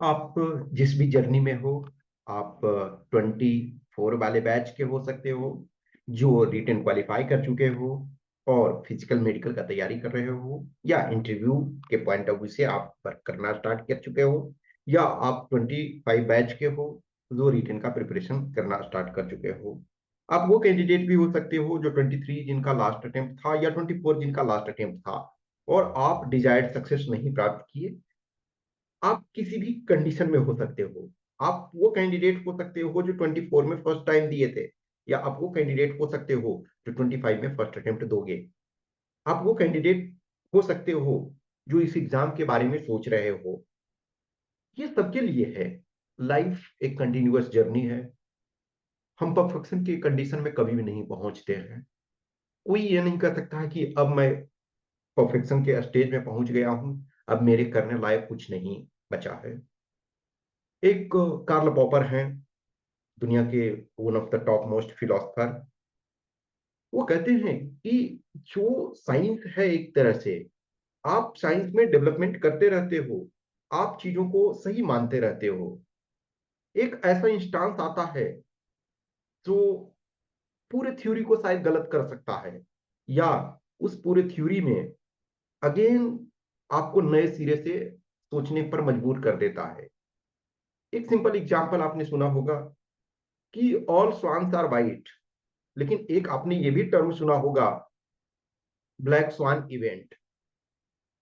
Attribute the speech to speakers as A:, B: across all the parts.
A: आप जिस भी जर्नी में हो, आप 24 वाले बैच के हो सकते हो, जो रिटन क्वालिफाई कर चुके हो और फिजिकल मेडिकल का तैयारी कर रहे हो, या इंटरव्यू के पॉइंट ऑफ व्यू से आप वर्क करना स्टार्ट कर चुके हो, या आप 25 बैच के हो जो रिटन का प्रिपरेशन करना स्टार्ट कर चुके हो। आप वो कैंडिडेट भी हो सकते हो जो 23 जिनका लास्ट अटेम्प्ट था, या 24 जिनका लास्ट अटेम्प्ट था, और आप डिजायर्ड सक्सेस नहीं प्राप्त किए। आप किसी भी कंडीशन में हो सकते हो। आप वो कैंडिडेट हो सकते हो जो 24 में फर्स्ट टाइम दिए थे, या आप वो कैंडिडेट हो सकते हो जो 25 में फर्स्ट अटेम्प्ट दोगे। आप वो कैंडिडेट हो सकते हो जो इस एग्जाम के बारे में सोच रहे हो। ये सबके लिए है। लाइफ एक कंटिन्यूअस जर्नी है। हम परफेक्शन की कंडीशन में कभी भी नहीं पहुंचते हैं। कोई ये नहीं कर सकता है कि अब मैं परफेक्शन के स्टेज में पहुंच गया हूं, अब मेरे करने लायक कुछ नहीं बचा है। एक कार्ल पॉपर हैं, दुनिया के one of the top most philosopher. वो कहते हैं कि जो साइंस है, एक तरह से आप साइंस में डेवलपमेंट करते रहते हो, आप चीजों को सही मानते रहते हो। एक ऐसा इंस्टांस आता है जो पूरे थ्योरी को शायद गलत कर सकता है, या उस पूरे थ्योरी में अगेन आपको नए सिरे से सोचने पर मजबूर कर देता है। एक सिंपल एग्जांपल आपने सुना होगा कि ऑल स्वान्स आर वाइट, लेकिन एक आपने ये भी टर्म सुना होगा, ब्लैक स्वान इवेंट।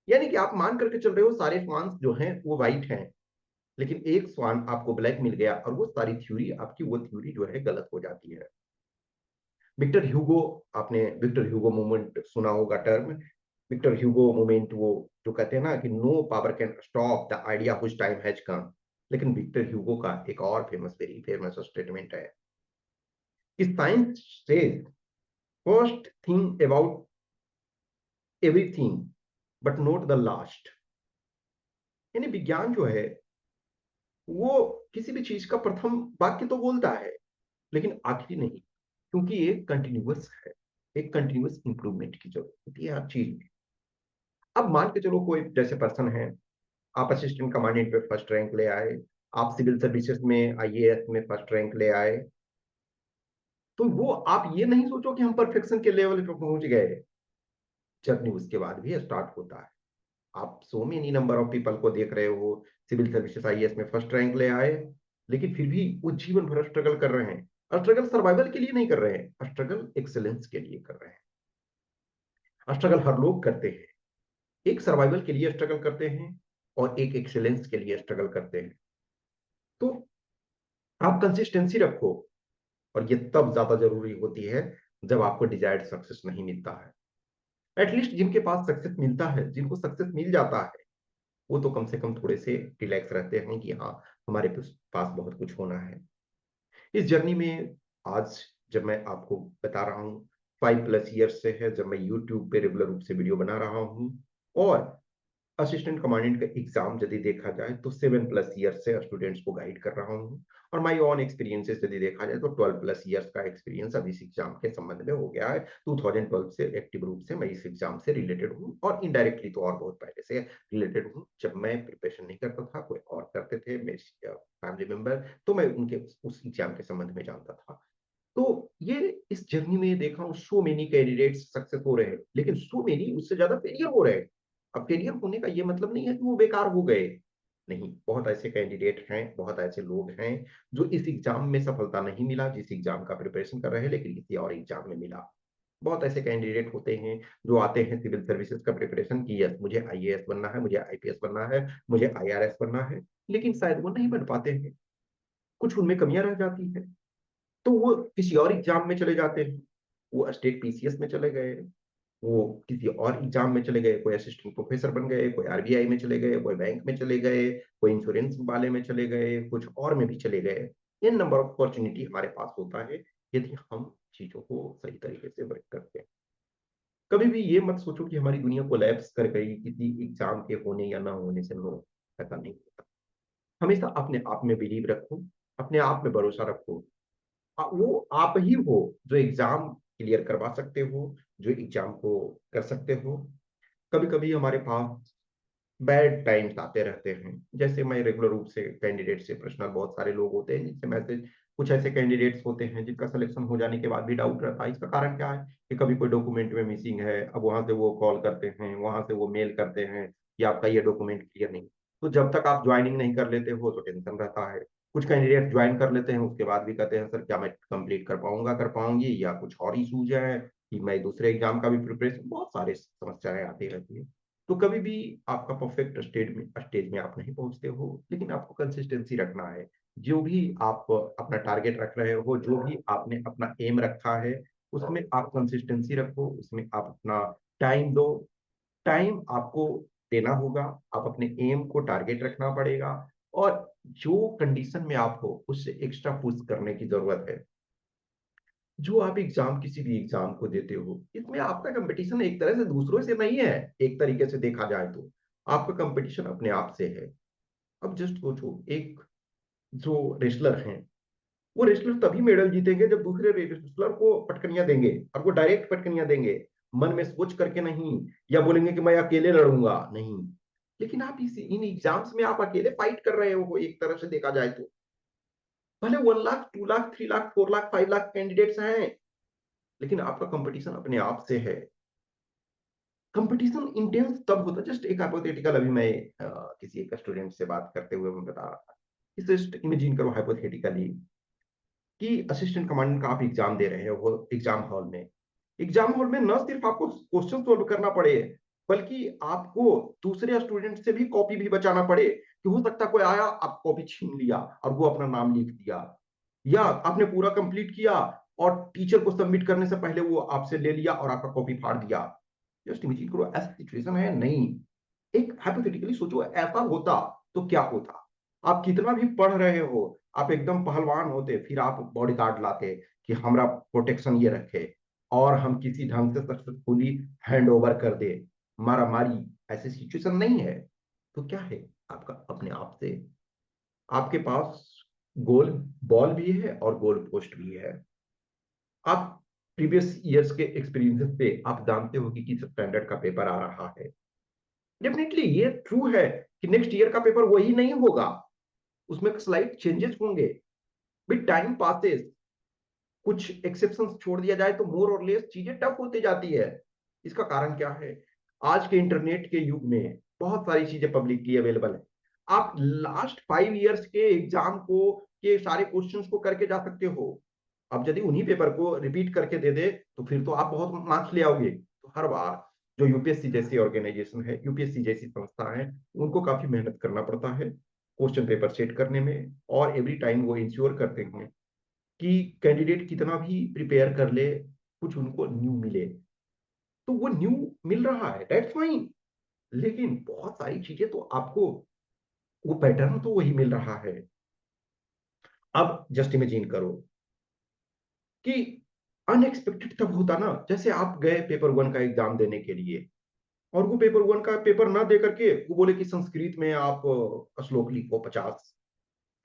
A: यानी कि आप मान करके चल रहे हो सारे स्वान्स जो हैं वो वाइट हैं, लेकिन एक स्वान आपको ब्लैक मिल गया और वो सारी थ्योरी आपकी, वो थ्योरी जो है गलत हो जाती है। विक्टर ह्यूगो, आपने विक्टर ह्यूगो मूवमेंट सुना होगा टर्म। विक्टर ह्यूगो मूवमेंट, वो जो कहते हैं ना कि no power can stop the idea which time has come. लेकिन विक्टर ह्यूगो का एक और फेमस, वेरी फेमस स्टेटमेंट है कि science says first thing about everything but not the last. यानी विज्ञान जो है वो किसी भी चीज का प्रथम वाक्य तो बोलता है, लेकिन आखिरी नहीं, क्योंकि ये कंटिन्यूअस है। एक कंटिन्यूअस इंप्रूवमेंट की जरूरत होती है हर चीज में। अब मान के चलो कोई जैसे पर्सन है, आप असिस्टेंट कमांडेंट पे फर्स्ट रैंक ले आए, आप सिविल सर्विसेज में आईएएस में फर्स्ट रैंक ले आए, तो वो आप ये नहीं सोचो कि हम परफेक्शन के लेवल पे पहुंच गए। जर्नी उसके बाद भी स्टार्ट होता है। आप so many number of people को देख रहे हो, सिविल सर्विसेज आईएएस में फर्स्ट रैंक ले आए, लेकिन फिर भी वो जीवन भर स्ट्रगल कर रहे हैं। और स्ट्रगल सर्वाइवल के लिए नहीं कर रहे हैं, स्ट्रगल एक्सेलेंस के लिए कर रहे हैं। स्ट्रगल हर लोग करते हैं। एक सर्वाइवल के लिए स्ट्रगल करते हैं और एक एक्सेलेंस के लिए स्ट्रगल करते हैं। तो आप कंसिस्टेंसी रखो। और ये तब ज्यादा जरूरी होती है जब आपको डिजायर्ड सक्सेस नहीं मिलता है। एटलीस्ट जिनके पास सक्सेस मिलता है, जिनको सक्सेस मिल जाता है, वो तो कम से कम थोड़े से रिलैक्स रहते हैं कि हाँ, हमारे पास बहुत कुछ होना है। इस जर्नी में आज जब मैं आपको बता रहा हूँ, 5+ ईयर्स से है जब मैं यूट्यूब पे रेगुलर रूप से वीडियो बना रहा हूँ, और असिस्टेंट कमांडेंट का एग्जाम यदि देखा जाए तो 7+ ईयर से स्टूडेंट्स को गाइड कर रहा हूँ। और माई ऑन एक्सपीरियंसेस यदि देखा जाए तो 12+ ईयर्स का एक्सपीरियंस अब इस एग्जाम के संबंध में हो गया है। 2012 से एक्टिव रूप से मैं इस एग्जाम से रिलेटेड हूँ, और इनडायरेक्टली तो और बहुत पहले से रिलेटेड हूँ। जब मैं प्रिपरेशन नहीं करता था, कोई और करते थे मेरे फैमिली मेंबर, तो मैं उनके उस एग्जाम के संबंध में जानता था। तो ये इस जर्नी में देखा हूँ, सो मेनी कैंडिडेट्स सक्सेस हो रहे हैं, लेकिन सो मेनी उससे ज्यादा फेलियर हो रहे हैं। अब फेलियर होने का ये मतलब नहीं है कि वो बेकार हो गए। नहीं, बहुत ऐसे कैंडिडेट हैं, बहुत ऐसे लोग हैं जो इस एग्जाम में सफलता नहीं मिला, जिस एग्जाम का प्रिपरेशन कर रहे हैं, लेकिन किसी और एग्जाम में मिला। बहुत ऐसे कैंडिडेट होते हैं जो आते हैं सिविल सर्विसेज का प्रिपरेशन की, यस मुझे आईएएस बनना है, मुझे आईपीएस बनना है, मुझे आईआरएस बनना है, लेकिन शायद वो नहीं बन पाते हैं। कुछ उनमें कमियां रह जाती है, तो वो किसी और एग्जाम में चले जाते हैं। वो स्टेट पीसीएस में चले गए, वो किसी और एग्जाम में चले गए, कोई असिस्टेंट प्रोफेसर बन गए, कोई आरबीआई में चले गए, कोई बैंक में चले गए, कोई इंश्योरेंस वाले में चले गए, कुछ और में भी चले गए। इन नंबर ऑफ अपॉर्चुनिटी हमारे पास होता है यदि हम चीजों को सही तरीके से वर्क करते हैं। कभी भी ये मत सोचो कि हमारी दुनिया कोलैप्स कर गई किसी एग्जाम के होने या ना होने से। नो, ऐसा नहीं होता। हमेशा अपने आप में बिलीव रखो, अपने आप में भरोसा रखो। वो आप ही हो जो एग्जाम क्लियर करवा सकते हो, जो एग्जाम को कर सकते हो। कभी कभी हमारे पास बैड टाइम्स आते रहते हैं। जैसे मैं रेगुलर रूप से कैंडिडेट से, पर्सनल बहुत सारे लोग होते हैं जिनसे मैसेज, कुछ ऐसे कैंडिडेट्स होते हैं जिनका सिलेक्शन हो जाने के बाद भी डाउट रहता है। इसका कारण क्या है कि कभी कोई डॉक्यूमेंट में मिसिंग है, अब वहां से वो कॉल करते हैं, वहां से वो मेल करते हैं कि आपका ये डॉक्यूमेंट क्लियर नहीं। तो जब तक आप ज्वाइनिंग नहीं कर लेते हो तो टेंशन रहता है। कुछ कैंडिडेट ज्वाइन कर लेते हैं, उसके बाद भी कहते हैं सर क्या मैं कंप्लीट कर पाऊंगा, कर पाऊंगी, या कुछ और इशूज है कि मैं दूसरे एग्जाम का भी प्रिपरेशन, बहुत सारे समस्याएं आती रहती है। तो कभी भी आपका परफेक्ट स्टेज में आप नहीं पहुंचते हो, लेकिन आपको कंसिस्टेंसी रखना है। जो भी आप अपना टारगेट रख रहे हो, जो भी आपने अपना एम रखा है, उसमें आप कंसिस्टेंसी रखो, उसमें आप अपना टाइम दो। टाइम आपको देना होगा, आप अपने एम को टारगेट रखना पड़ेगा, और जो कंडीशन में आप हो उससे एक्स्ट्रा पुश करने की जरूरत है। जो आप एग्जाम, किसी भी एग्जाम को देते हो, इसमें आपका कंपटीशन एक तरह से दूसरों से नहीं है। एक तरीके से देखा जाए तो आपका कंपटीशन अपने आप से है। अब जस्ट सोचो, एक जो रेसलर हैं, वो रेसलर तभी मेडल जीतेंगे जब दूसरे रेसलर को पटकनियां देंगे, और वो डायरेक्ट पटकनियां देंगे, मन में सोच करके नहीं, या बोलेंगे कि मैं अकेले लड़ूंगा, नहीं। लेकिन आप इस इन एग्जाम्स में आप अकेले फाइट कर रहे हो, एक तरह से देखा जाए तो। भले 1 लाख, 2 लाख, 3 लाख, 4 लाख, 5 लाख कैंडिडेट्स हैं, लेकिन आपका कंपटीशन अपने आप से है। कंपटीशन इंटेंस तब होता है, जस्ट एक हाइपोथेटिकल, अभी मैं किसी एक स्टूडेंट से बात करते हुए मैं बता रहा था कि जस्ट इमेजिन करो हाइपोथेटिकली कि असिस्टेंट कमांडेंट का आप एग्जाम दे रहे हो एग्जाम हॉल में। एग्जाम हॉल में न सिर्फ आपको क्वेश्चन सोल्व करना पड़े, बल्कि आपको दूसरे स्टूडेंट से भी कॉपी भी बचाना पड़े, कि हो सकता है कोई आया, आप कॉपी छीन लिया और वो अपना नाम लिख दिया, या आपने पूरा कंप्लीट किया और टीचर को सबमिट करने से पहले वो आपसे ले लिया और आपका कॉपी फाड़ दिया। जस्ट इमेजिन करो, ऐसा सिचुएशन है नहीं। एक हाइपोथेटिकली सोचो, ऐसा होता तो क्या होता। आप कितना भी पढ़ रहे हो, आप एकदम पहलवान होते, फिर आप बॉडीगार्ड लाते कि हमारा प्रोटेक्शन ये रखे, और हम किसी ढंग से सक्सेसफुली हैंड ओवर कर दे, मारा मारी, ऐसी सिचुएशन नहीं है। तो क्या है, आपका अपने आप से, आपके पास गोल बॉल भी है और गोल पोस्ट भी है। आप प्रीवियस ईयर्स के एक्सपीरियंसेस पे आप जानते हो कि किस स्टैंडर्ड का पेपर आ रहा है। डेफिनेटली ये ट्रू है कि नेक्स्ट ईयर का पेपर वही नहीं होगा, उसमें स्लाइट चेंजेस होंगे। विद टाइम पासेस, कुछ एक्सेप्शंस छोड़ दिया जाए तो मोर और लेस चीजें टफ होती जाती है। इसका कारण क्या है, आज के इंटरनेट के युग में बहुत सारी चीजें पब्लिकली अवेलेबल है। आप लास्ट 5 इयर्स के एग्जाम को, के सारे क्वेश्चंस को करके जा सकते हो। अब यदि उन्हीं पेपर को रिपीट करके दे दे तो फिर तो आप बहुत मार्क्स ले आओगे। तो हर बार जो यूपीएससी जैसी ऑर्गेनाइजेशन है, यूपीएससी जैसी संस्था है, उनको काफी मेहनत करना पड़ता है क्वेश्चन पेपर सेट करने में, और एवरी टाइम वो इंश्योर करते हैं कि कैंडिडेट कितना भी प्रिपेयर कर ले, कुछ उनको न्यू मिले। तो वो न्यू मिल रहा है, दैट्स फाइन। लेकिन बहुत सारी चीजें तो आपको, वो पैटर्न तो वही मिल रहा है। अब जस्ट इमेजिन करो कि अनएक्सपेक्टेड तब होता ना, जैसे आप गए पेपर वन का एग्जाम देने के लिए, और वो पेपर वन का पेपर ना दे करके वो बोले कि संस्कृत में आप श्लोक लिखो 50।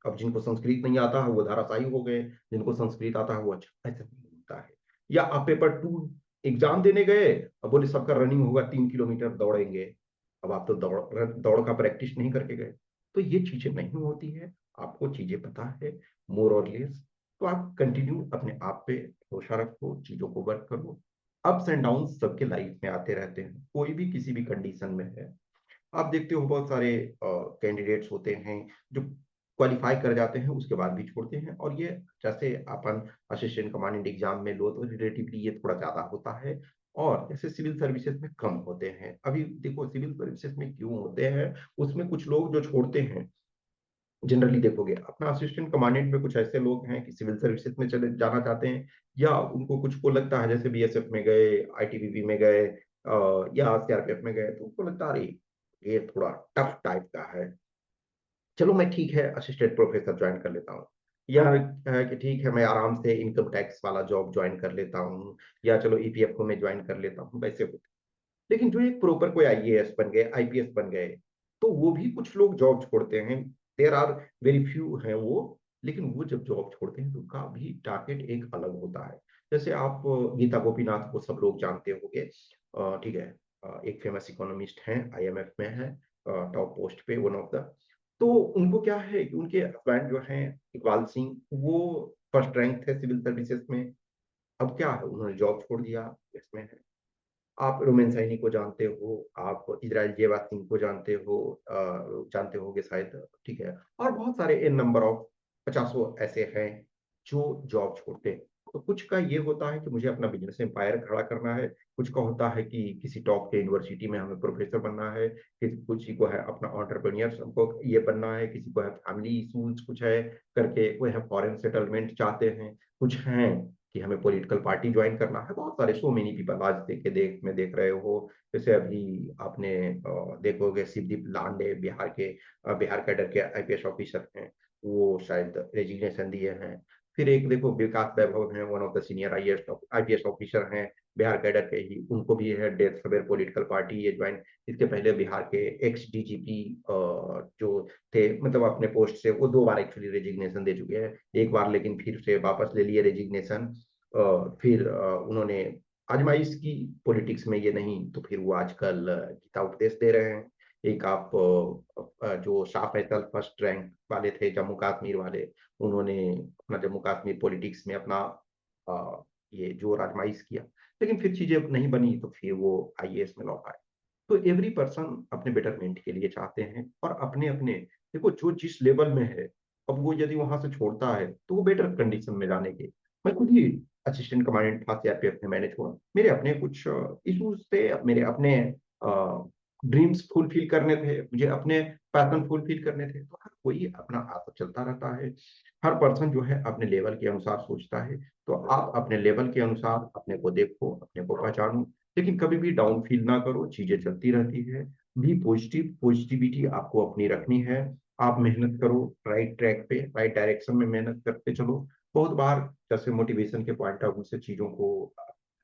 A: अब जिनको संस्कृत नहीं आता है वो धाराशायी हो गए, जिनको संस्कृत आता है वो अच्छा, ऐसा नहीं होता है। या आप पेपर टू एग्जाम देने गए, अब बोले सबका रनिंग होगा, 3 किलोमीटर दौड़ेंगे। अब आप तो दौड़ का प्रैक्टिस नहीं करके गए। तो ये चीजें नहीं होती है, आपको चीजें पता है, मोर और लेस। तो आप कंटिन्यू अपने आप पे भरोसा रखो, चीजों को वर्क करो। अप्स एंड डाउन सबके लाइफ में आते रहते हैं, कोई भी किसी भी कंडीशन में है। आप देखते हो बहुत सारे कैंडिडेट्स होते हैं जो क्वालिफाई कर जाते हैं, उसके बाद भी छोड़ते हैं। और ये जैसे अपन असिस्टेंट कमांडेंट एग्जाम में लो तो रिलेटिवली ये थोड़ा ज्यादा होता है, और जैसे सिविल सर्विसेज में कम होते हैं। अभी देखो सिविल सर्विसेज में क्यों होते हैं, उसमें कुछ लोग जो छोड़ते हैं, जनरली देखोगे अपना असिस्टेंट कमांडेंट में कुछ ऐसे लोग हैं कि सिविल सर्विसेज में चले जाना चाहते हैं, या उनको कुछ को लगता है, जैसे बीएसएफ में गए, आईटीबीपी में गए, या सीआरपीएफ में गए, तो उनको लगता है अरे ये थोड़ा टफ टाइप का है, चलो मैं ठीक है असिस्टेंट प्रोफेसर ज्वाइन कर लेता हूँ, या है कि ठीक है मैं आराम से इनकम टैक्स वाला जॉब ज्वाइन कर लेता हूँ, या चलो ईपीएफओ में ज्वाइन कर लेता हूँ, वैसे होते। लेकिन जो एक प्रॉपर कोई आईएएस बन गए, आईपीएस बन गए, तो वो भी कुछ लोग जॉब छोड़ते हैं। देर आर वेरी फ्यू हैं वो। लेकिन वो जब जॉब छोड़ते हैं तो उनका भी टारगेट एक अलग होता है। जैसे आप गीता गोपीनाथ को सब लोग जानते होंगे, ठीक है, एक फेमस इकोनॉमिस्ट हैं, आईएमएफ में है। टॉप पोस्ट पे, वन ऑफ द। तो उनको क्या है कि उनके हस्बैंड जो हैं इकबाल सिंह, वो फर्स्ट रैंक थे सिविल सर्विसेज में। अब क्या है, उन्होंने जॉब छोड़ दिया, इसमें है। आप रोमेन सैनी को जानते हो, आप इजराइल जेवा सिंह को जानते हो, जानते होगे शायद, ठीक है। और बहुत सारे इन नंबर ऑफ पचासों ऐसे हैं जो जॉब छोड़ते हैं। तो कुछ का ये होता है कि मुझे अपना बिजनेस एम्पायर खड़ा करना है, कुछ का होता है कि किसी टॉप के यूनिवर्सिटी में हमें प्रोफेसर बनना है, किसी को है अपना ऑन्टरप्रेन्योर हमको ये बनना है, किसी को है फैमिली इशूज कुछ है करके, वो है फॉरेन सेटलमेंट चाहते हैं, कुछ हैं कि हमें पॉलिटिकल पार्टी ज्वाइन करना है। बहुत सारे सो मेनी पीपल आज में देख रहे हो। जैसे अभी आपने देखोगे शिवदीप लांडे, बिहार कैडर के आईपीएस ऑफिसर हैं, वो शायद रेजिग्नेशन दिए हैं। फिर एक देखो विकास वैभव हैं, one of the senior IPS officer हैं बिहार कैडर के ही, उनको भी है डेथ सवेर पॉलिटिकल पार्टी ये ज्वाइन। इसके पहले बिहार के एक्स डीजीपी जो थे, मतलब अपने पोस्ट से वो 2 बार एक्चुअली रेजिग्नेशन दे चुके हैं, एक बार लेकिन फिर से वापस ले लिए रेजिग्नेशन। फिर उन्होंने आजमाइश की पॉलिटिक्स में, ये नहीं तो फिर वो आजकल गीता उपदेश दे रहे हैं। एक आप जो शाह फैसल फर्स्ट रैंक वाले थे जम्मू कश्मीर वाले, उन्होंने अपना जम्मू कश्मीर पॉलिटिक्स में अपना ये जो आजमाइश किया, लेकिन फिर चीजें नहीं बनी तो फिर वो आईएएस में लौट आए। तो एवरी पर्सन अपने बेटरमेंट के लिए चाहते हैं, और अपने अपने देखो जो जिस लेवल में है, अब वो यदि वहां से छोड़ता है तो वो बेटर कंडीशन में जाने के। मैं खुद ही असिस्टेंट कमांडेंट था सीआरपीएफ में, मैंने छोड़ा, मेरे अपने कुछ इश्यूज थे, मेरे अपने ड्रीम्स फुलफिल करने थे, मुझे अपने पैशन फुलफिल करने थे। तो हर कोई अपना आप चलता रहता है, हर पर्सन जो है अपने लेवल के अनुसार सोचता है। तो आप अपने लेवल के अनुसार अपने को देखो, अपने को पहचानो, लेकिन कभी भी डाउन फील ना करो, चीजें चलती रहती है। भी पॉजिटिविटी आपको अपनी रखनी है। आप मेहनत करो, राइट ट्रैक पे राइट डायरेक्शन में मेहनत करते चलो। बहुत बार जैसे मोटिवेशन के पॉइंट ऑफ व्यू से चीजों को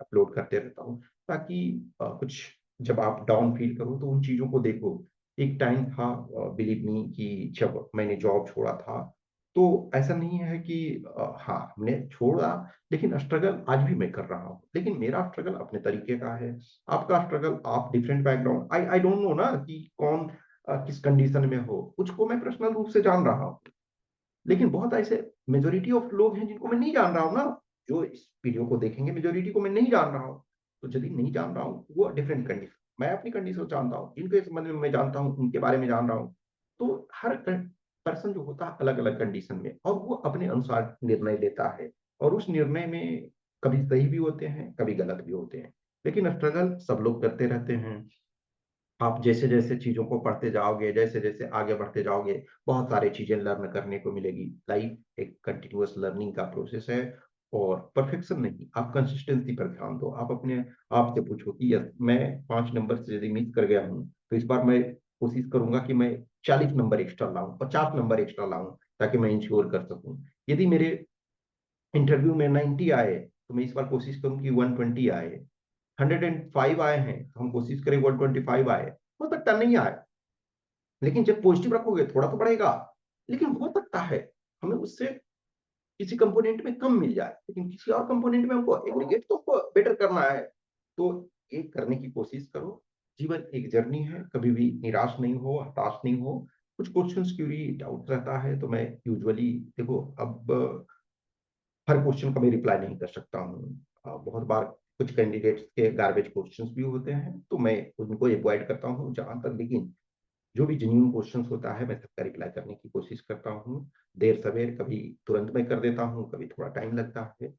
A: अपलोड करते रहता हूँ, ताकि कुछ जब आप डाउन फील करो तो उन चीजों को देखो। एक टाइम था, बिलीव मी, कि जब मैंने जॉब छोड़ा था, तो ऐसा नहीं है कि हाँ हमने छोड़ा, लेकिन स्ट्रगल आज भी मैं कर रहा हूँ, लेकिन मेरा स्ट्रगल अपने तरीके का है। आपका स्ट्रगल, आप different background, I I don't know ना कि कौन किस कंडीशन में हो, कुछ को मैं पर्सनल रूप से जान रहा हूँ, लेकिन बहुत ऐसे मेजोरिटी ऑफ लोग हैं जिनको मैं नहीं जान रहा हूँ ना। जो इस वीडियो को देखेंगे मेजोरिटी को मैं नहीं जान रहा हूँ। तो यदि नहीं जान रहा हूँ वो डिफरेंट कंडीशन, मैं अपनी कंडीशन जानता हूँ, जिनके संबंध में मैं जानता हूँ उनके बारे में जान रहा हूँ। तो हर पर्सन जो होता है अलग अलग कंडीशन में, और वो अपने अनुसार निर्णय लेता है, और उस निर्णय में कभी सही भी होते हैं, कभी गलत भी होते हैं, लेकिन स्ट्रगल सब लोग करते रहते हैं। आप जैसे जैसे चीजों को पढ़ते जाओगे, जैसे जैसे आगे बढ़ते जाओगे, बहुत सारी चीजें लर्न करने को मिलेगी। लाइफ एक कंटिन्यूअस लर्निंग का प्रोसेस है, और परफेक्शन नहीं, आप कंसिस्टेंसी पर ध्यान दो। आप अपने आप से पूछो कि यस, मैं 5 नंबर से यदि मिस कर गया हूँ, तो इस बार मैं कोशिश करूंगा कि मैं 40 नंबर एक्स्ट्रा लाऊं, 50 नंबर एक्स्ट्रा लाऊं, ताकि मैं इंश्योर कर सकूं। यदि मेरे इंटरव्यू में 90 आए, तो मैं इस बार कोशिश करूं कि 120 आए। 105 आए हैं तो हम कोशिश करें 125 आए। हो सकता नहीं आए, लेकिन जब पॉजिटिव रखोगे थोड़ा तो बढ़ेगा। लेकिन हो सकता है हमें उससे किसी कंपोनेंट में कम मिल जाए, लेकिन किसी और कंपोनेंट में हमको एग्रीगेट तो बेटर करना है। तो ये करने की कोशिश करो। जीवन एक जर्नी है, कभी भी निराश नहीं हो, हताश नहीं हो। कुछ क्वेश्चंस क्यूरी डाउट रहता है, तो मैं यूजुअली, देखो अब हर क्वेश्चन का मैं रिप्लाई नहीं कर सकता हूँ। बहुत बार कुछ कैंडिडेट्स के गार्बेज क्वेश्चंस भी होते हैं, तो मैं उनको अवॉइड करता हूँ जहां तक। लेकिन जो भी जेन्युइन क्वेश्चंस होता है मैं सबका रिप्लाई करने की कोशिश करता हूँ। देर सवेर, कभी तुरंत मैं कर देता हूँ, कभी थोड़ा टाइम लगता है।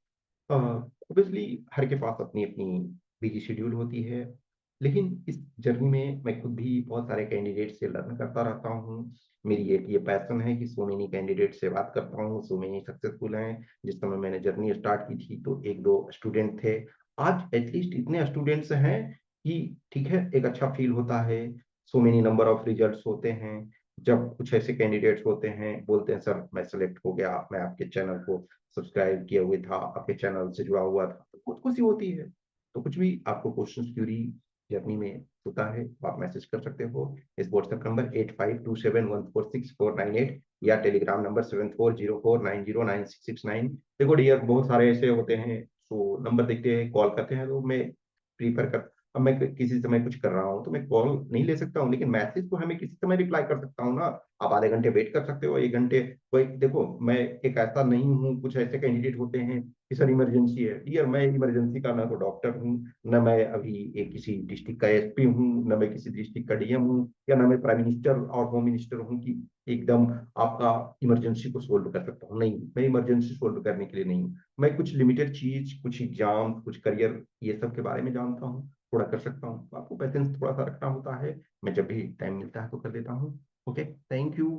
A: ऑब्वियसली हर के पास अपनी अपनी बिजी शेड्यूल होती है, लेकिन इस जर्नी में मैं खुद भी बहुत सारे कैंडिडेट से लर्न करता रहता हूँ। मेरी एक ये पैसन है कि सो मेनी कैंडिडेट से बात करता हूँ, सो मेनी सक्सेसफुल हैं। जिस समय मैंने जर्नी स्टार्ट की थी तो एक दो स्टूडेंट थे, आज एटलीस्ट इतने स्टूडेंट्स हैं कि ठीक है, एक अच्छा फील होता है। So many number of results होते हैं। जब कुछ ऐसे कैंडिडेट्स होते हैं, बोलते हैं सर मैं सेलेक्ट हो गया, मैं आपके चैनल को सब्सक्राइब किए हुए था, आपके चैनल से जुड़ा हुआ था, तो बहुत खुशी होती है। तो कुछ भी आपको क्वेश्चन क्यूरी जर्नी में होता है तो आप मैसेज कर सकते हो इस व्हाट्सएप नंबर 8527146498, या टेलीग्राम नंबर 7404909669। देखो डियर, बहुत सारे ऐसे होते हैं, तो नंबर देखते हैं, कॉल करते हैं, तो मैं प्रीफर कर अब मैं किसी समय कुछ कर रहा हूँ तो मैं कॉल नहीं ले सकता हूँ, लेकिन मैसेज तो हमें किसी समय रिप्लाई कर सकता हूँ ना। आप आधे घंटे वेट कर सकते हो, 1 घंटे। कोई देखो, मैं एक ऐसा नहीं हूँ, कुछ ऐसे कैंडिडेट होते हैं कि सर इमरजेंसी है। डियर, मैं इमरजेंसी का ना तो डॉक्टर हूँ, न मैं अभी एक किसी डिस्ट्रिक्ट का एसपी हूँ, न मैं किसी डिस्ट्रिक्ट का डीएम हूँ, या ना मैं प्राइम मिनिस्टर और होम मिनिस्टर हूँ कि एकदम आपका इमरजेंसी को सोल्व कर सकता हूँ। नहीं, मैं इमरजेंसी सोल्व करने के लिए नहीं हूँ। मैं कुछ लिमिटेड चीज, कुछ एग्जाम, कुछ करियर, ये सब के बारे में जानता हूँ, थोड़ा कर सकता हूँ। तो आपको पैसेंस थोड़ा सा रखना होता है। मैं जब भी टाइम मिलता है तो कर देता हूँ। Okay, thank you.